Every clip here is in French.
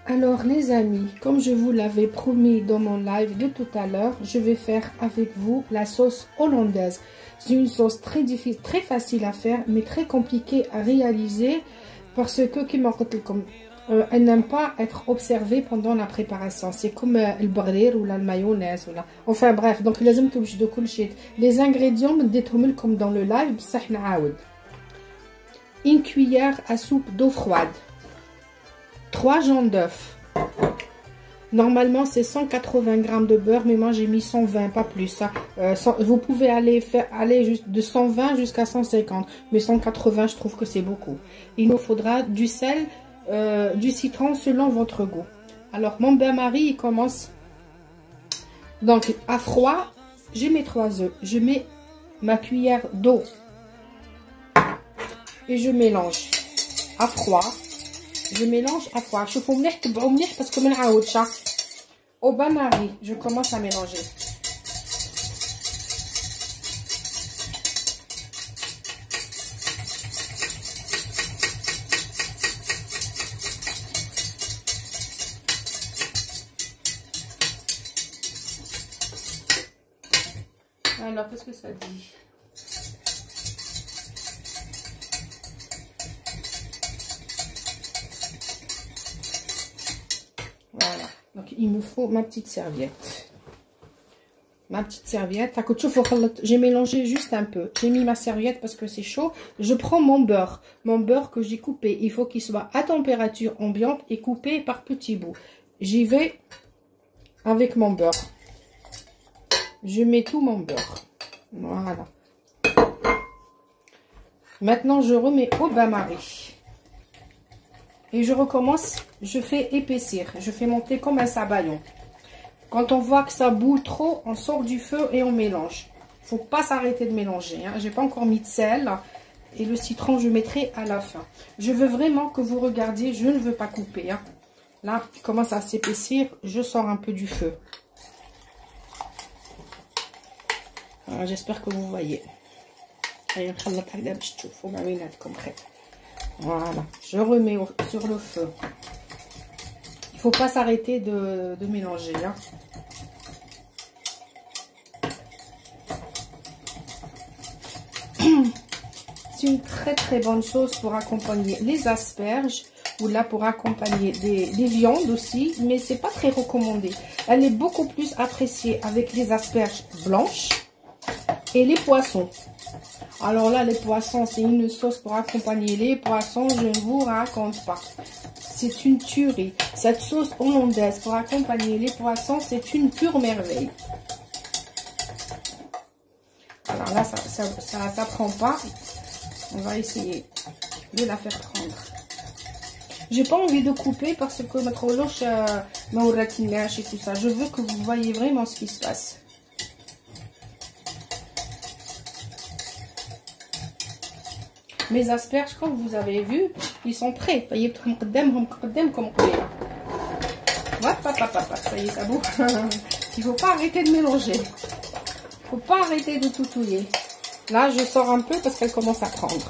Alors les amis, comme je vous l'avais promis dans mon live de tout à l'heure, je vais faire avec vous la sauce hollandaise. C'est une sauce très difficile, très facile à faire, mais très compliquée à réaliser parce que, comme elle n'aime pas être observée pendant la préparation. C'est comme le brir ou la mayonnaise. Ou la... Enfin bref, donc les ingrédients, comme dans le live, une cuillère à soupe d'eau froide. 3 jaunes d'œufs. Normalement, c'est 180 g de beurre, mais moi j'ai mis 120, pas plus. Vous pouvez aller juste de 120 jusqu'à 150, mais 180, je trouve que c'est beaucoup. Il nous faudra du sel, du citron selon votre goût. Alors, mon bain-marie, il commence. Donc, à froid, j'ai mes 3 œufs. Je mets ma cuillère d'eau et je mélange à froid. Je mélange à froid. Je fais parce que au bain-marie, je commence à mélanger. Alors, qu'est-ce que ça dit? Voilà, donc il me faut ma petite serviette. Ma petite serviette. J'ai mélangé juste un peu. J'ai mis ma serviette parce que c'est chaud. Je prends mon beurre. Mon beurre que j'ai coupé. Il faut qu'il soit à température ambiante et coupé par petits bouts. J'y vais avec mon beurre. Je mets tout mon beurre. Voilà. Maintenant, je remets au bain-marie. Et je recommence, je fais épaissir. Je fais monter comme un sabayon. Quand on voit que ça bout trop, on sort du feu et on mélange. Il ne faut pas s'arrêter de mélanger. Hein. Je n'ai pas encore mis de sel. Et le citron, je mettrai à la fin. Je veux vraiment que vous regardiez. Je ne veux pas couper. Hein. Là, il commence à s'épaissir. Je sors un peu du feu. J'espère que vous voyez. Voilà, je remets sur le feu. Il ne faut pas s'arrêter de mélanger. Hein. C'est une très bonne sauce pour accompagner les asperges ou là pour accompagner des viandes aussi, mais c'est pas très recommandé. Elle est beaucoup plus appréciée avec les asperges blanches et les poissons. Alors là, les poissons, c'est une sauce pour accompagner les poissons, je ne vous raconte pas. C'est une tuerie. Cette sauce hollandaise pour accompagner les poissons, c'est une pure merveille. Alors là, ça prend pas. On va essayer de la faire prendre. J'ai pas envie de couper parce que notre horloge et tout ça. Je veux que vous voyez vraiment ce qui se passe. Mes asperges, comme vous avez vu, ils sont prêts. Ça y est, ça boue. Il ne faut pas arrêter de mélanger. Il ne faut pas arrêter de tout touiller. Là, je sors un peu parce qu'elle commence à prendre.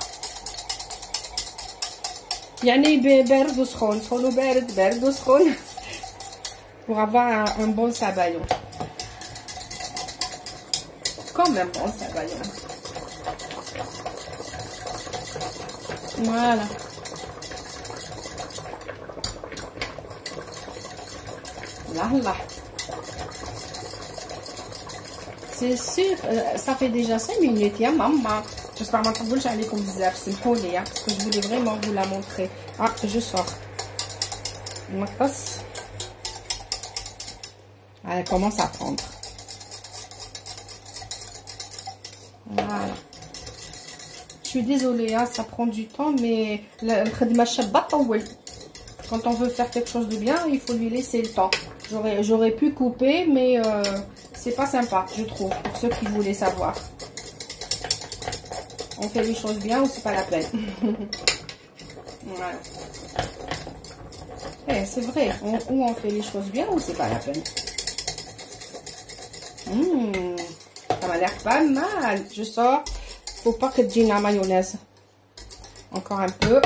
Pour avoir un bon sabayon. Comme un bon sabayon. Voilà. Là. C'est sûr, ça fait déjà 5 minutes, hein, maman. J'espère que vous allez comme bizarre, c'est pour les, parce que je voulais vraiment vous la montrer. Ah, je sors. Ma passe. Elle commence à prendre. Voilà. Je suis désolée, hein, ça prend du temps, mais quand on veut faire quelque chose de bien, il faut lui laisser le temps. J'aurais pu couper, mais c'est pas sympa, je trouve, pour ceux qui voulaient savoir. On fait les choses bien ou c'est pas la peine. Voilà. Eh, c'est vrai, ou on fait les choses bien ou c'est pas la peine. Ça m'a l'air pas mal. Je sors. Faut pas que tu aies la mayonnaise. Encore un peu.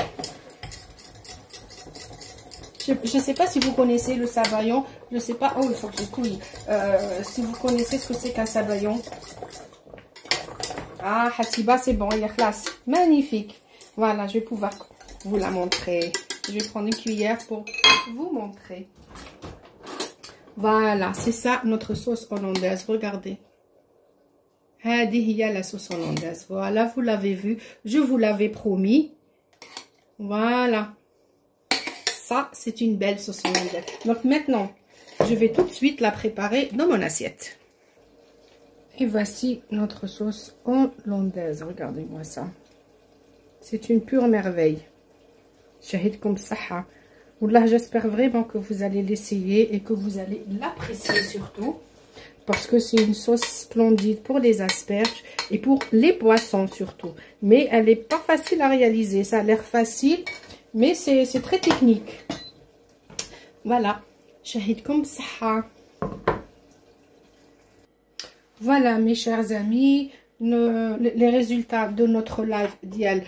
Je sais pas si vous connaissez le sabayon. Je sais pas. Oh, il faut que je touille. Si vous connaissez ce que c'est qu'un sabayon. Ah, Hasiba, c'est bon, il est classe. Magnifique. Voilà, je vais pouvoir vous la montrer. Je vais prendre une cuillère pour vous montrer. Voilà, c'est ça notre sauce hollandaise. Regardez. Hadi hiya la sauce hollandaise. Voilà, vous l'avez vu. Je vous l'avais promis. Voilà. Ça, c'est une belle sauce hollandaise. Donc maintenant, je vais tout de suite la préparer dans mon assiette. Et voici notre sauce hollandaise. Regardez-moi ça. C'est une pure merveille. Shahidkoum saha. Wallah, j'espère vraiment que vous allez l'essayer et que vous allez l'apprécier surtout. Parce que c'est une sauce splendide pour les asperges et pour les poissons surtout. Mais elle n'est pas facile à réaliser. Ça a l'air facile, mais c'est très technique. Voilà. Shahidkoum saha. Voilà mes chers amis, les résultats de notre live ديال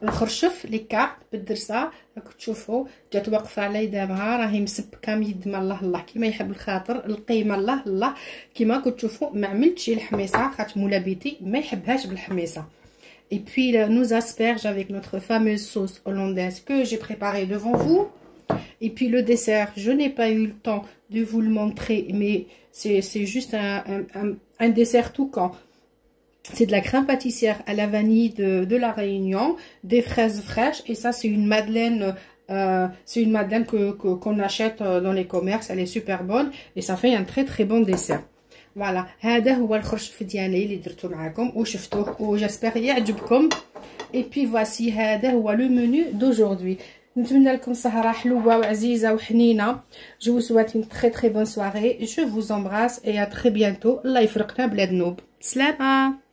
الخرشف لي كارت بالدرسه. راكم تشوفوا جات واقفه على يدها راهي مسبكه ميدما الله الله كيما يحب الخاطر القيمه الله الله. كيما راكم تشوفوا ما عملتش الحميصه خاطر مولا بيتي ما يحبهاش بالحميصه. Et puis nos asperges avec notre fameuse sauce hollandaise que j'ai préparée devant vous. Et puis le dessert, je n'ai pas eu le temps de vous le montrer, mais c'est juste un dessert tout quand. C'est de la crème pâtissière à la vanille de la Réunion, des fraises fraîches, et ça c'est une madeleine qu'on achète dans les commerces. Elle est super bonne et ça fait un très très bon dessert. Voilà, هذا هو الخرشف ديالي اللي درتو معكم وشفتوه وجاسبر يعجبكم. Et puis voici هذا هو le menu d'aujourd'hui. نتمنى لكم سهرة حلوة وعزيزة وحنينة. Je vous souhaite une très très bonne soirée. Je vous embrasse et à très bientôt. الله يفرقنا بلا ذنوب. سلامة.